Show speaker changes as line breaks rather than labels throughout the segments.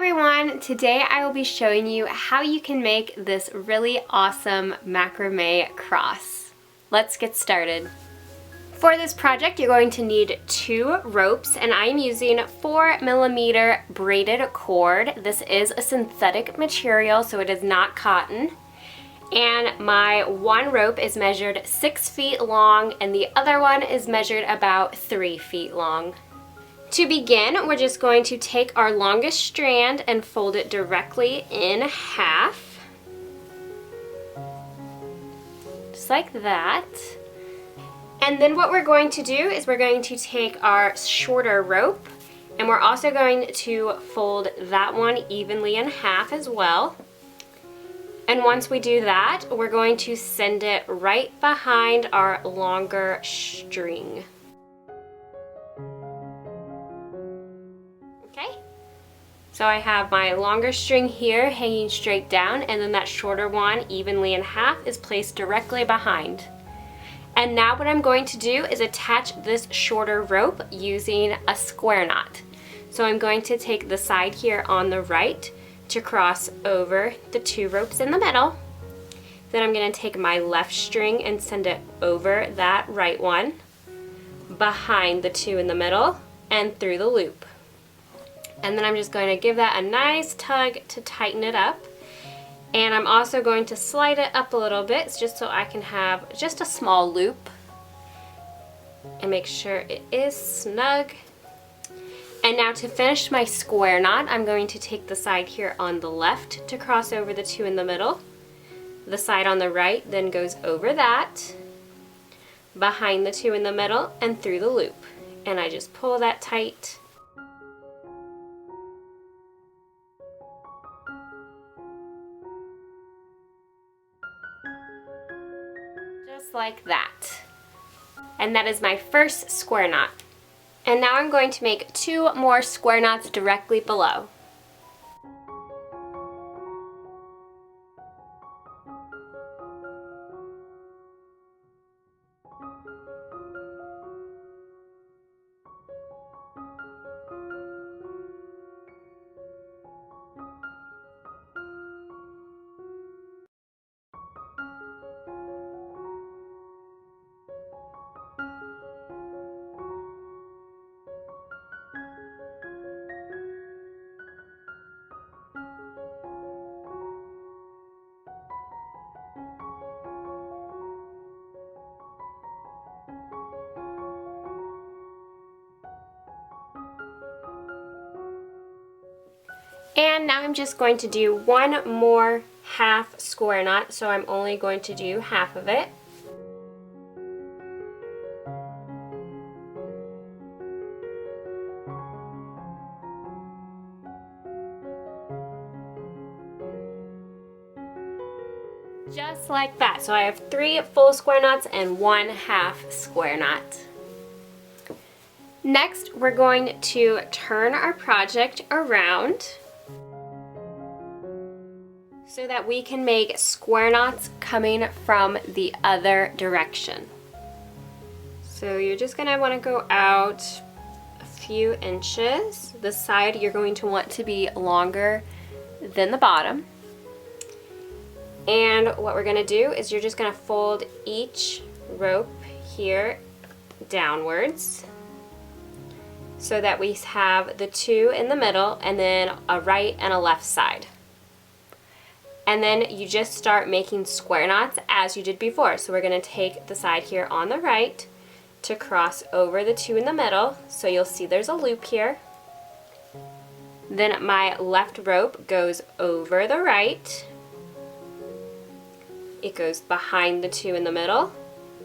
everyone! Today I will be showing you how you can make this really awesome macrame cross. Let's get started. For this project you're going to need 2 ropes, and I'm using 4mm braided cord. This is a synthetic material, so it is not cotton. And my one rope is measured 6 feet long and the other one is measured about 3 feet long. To begin, we're just going to take our longest strand and fold it directly in half. Just like that. And then what we're going to do is we're going to take our shorter rope and we're also going to fold that one evenly in half as well. And once we do that, we're going to send it right behind our longer string. Okay, so I have my longer string here hanging straight down, and then that shorter one evenly in half is placed directly behind. And now what I'm going to do is attach this shorter rope using a square knot. So I'm going to take the side here on the right to cross over the 2 ropes in the middle. Then I'm going to take my left string and send it over that right one, behind the 2 in the middle, and through the loop. And then I'm just going to give that a nice tug to tighten it up. And I'm also going to slide it up a little bit just so I can have just a small loop. And make sure it is snug. And now to finish my square knot, I'm going to take the side here on the left to cross over the 2 in the middle. The side on the right then goes over that, behind the 2 in the middle, and through the loop. And I just pull that tight. Just like that. And that is my first square knot. And now I'm going to make 2 more square knots directly below. And now I'm just going to do 1 more half square knot, so I'm only going to do half of it. Just like that. So I have 3 full square knots and 1 half square knot. Next, we're going to turn our project around so that we can make square knots coming from the other direction. So you're just gonna wanna go out a few inches. The side you're going to want to be longer than the bottom. And what we're gonna do is you're just gonna fold each rope here downwards so that we have the 2 in the middle and then a right and a left side. And then you just start making square knots as you did before. So we're going to take the side here on the right to cross over the 2 in the middle. So you'll see there's a loop here. Then my left rope goes over the right. It goes behind the 2 in the middle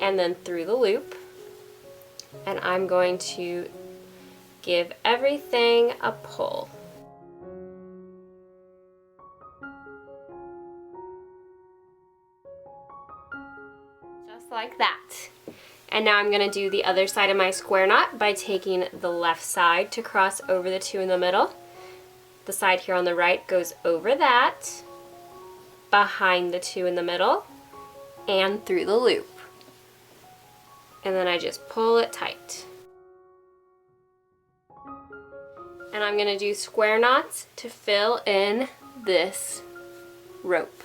and then through the loop. And I'm going to give everything a pull. Like that. And now I'm going to do the other side of my square knot by taking the left side to cross over the 2 in the middle. The side here on the right goes over that, behind the 2 in the middle, and through the loop. And then I just pull it tight. And I'm gonna do square knots to fill in this rope.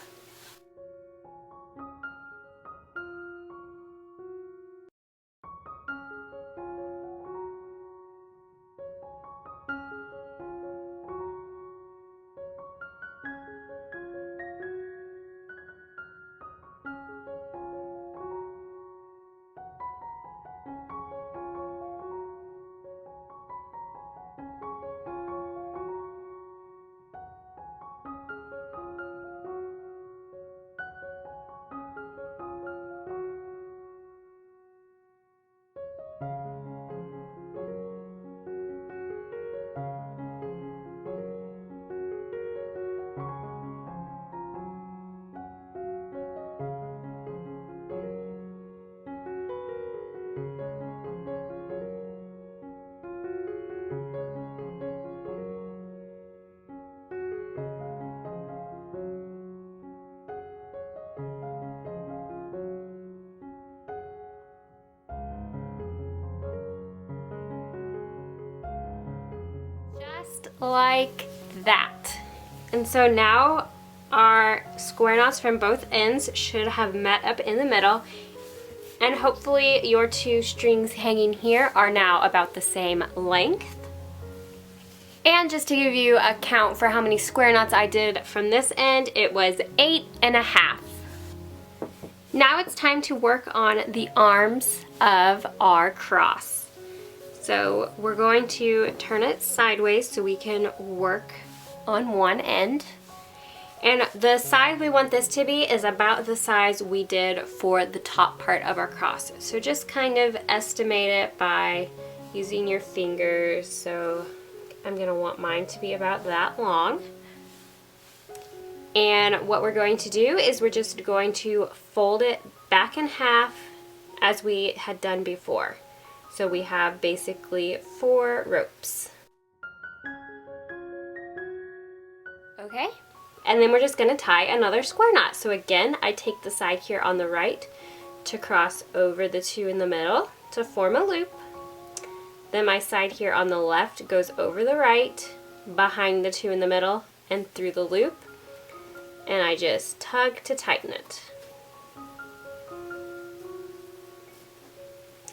Just like that. And so now our square knots from both ends should have met up in the middle, and hopefully your two strings hanging here are now about the same length. And just to give you a count for how many square knots I did from this end, it was 8.5. Now it's time to work on the arms of our cross. So we're going to turn it sideways so we can work on one end. And the size we want this to be is about the size we did for the top part of our cross. So just kind of estimate it by using your fingers. So I'm gonna want mine to be about that long. And what we're going to do is we're just going to fold it back in half as we had done before. So we have basically 4 ropes. Okay, and then we're just gonna tie another square knot. So again, I take the side here on the right to cross over the 2 in the middle to form a loop. Then my side here on the left goes over the right, behind the 2 in the middle, and through the loop. And I just tug to tighten it.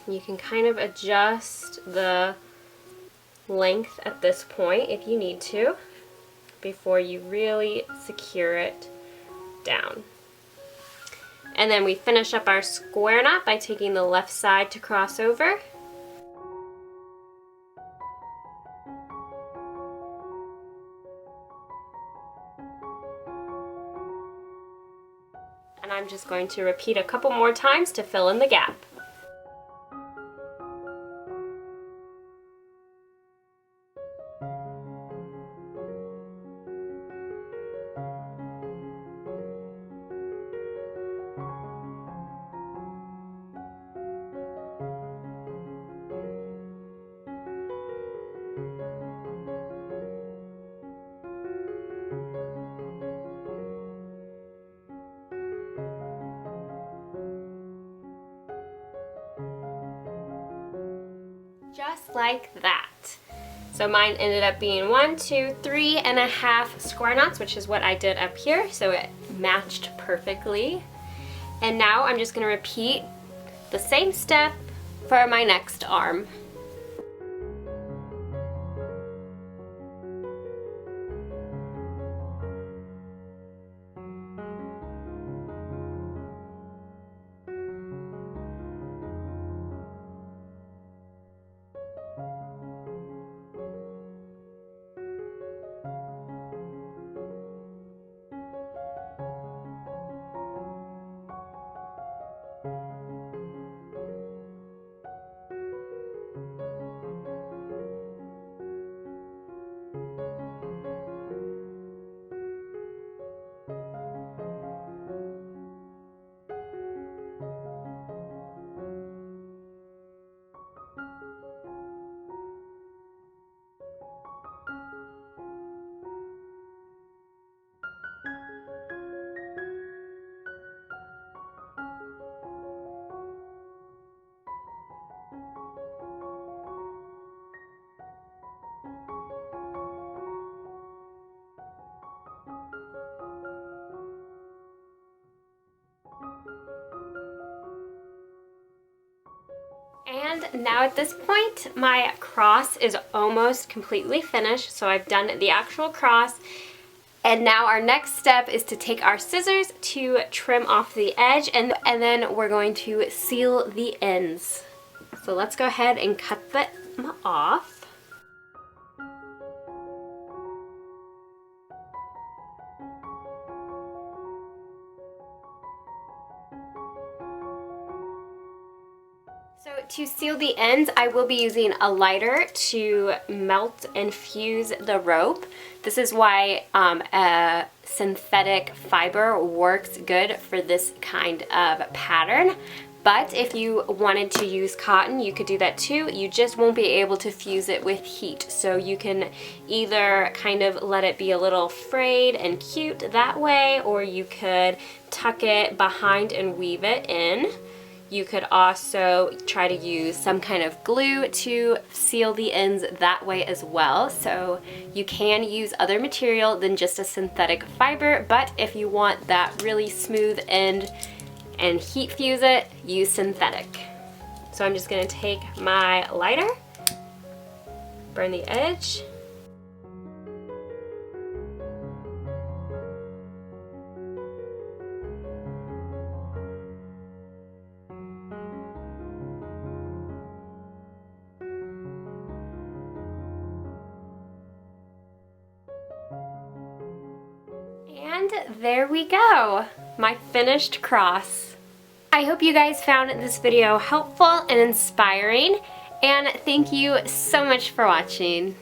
You can kind of adjust the length at this point if you need to before you really secure it down. And then we finish up our square knot by taking the left side to cross over. And I'm just going to repeat a couple more times to fill in the gap. Just like that. So mine ended up being 1, 2, 3.5 square knots, which is what I did up here, so it matched perfectly. And now I'm just gonna repeat the same step for my next arm. And now at this point, my cross is almost completely finished. So I've done the actual cross. And now our next step is to take our scissors to trim off the edge, and then we're going to seal the ends. So let's go ahead and cut them off. So to seal the ends, I will be using a lighter to melt and fuse the rope. This is why a synthetic fiber works good for this kind of pattern. But if you wanted to use cotton, you could do that too. You just won't be able to fuse it with heat. So you can either kind of let it be a little frayed and cute that way, or you could tuck it behind and weave it in. You could also try to use some kind of glue to seal the ends that way as well. So you can use other material than just a synthetic fiber, but if you want that really smooth end and heat fuse it, use synthetic. So I'm just gonna take my lighter, burn the edge. And there we go, my finished cross. I hope you guys found this video helpful and inspiring, and thank you so much for watching.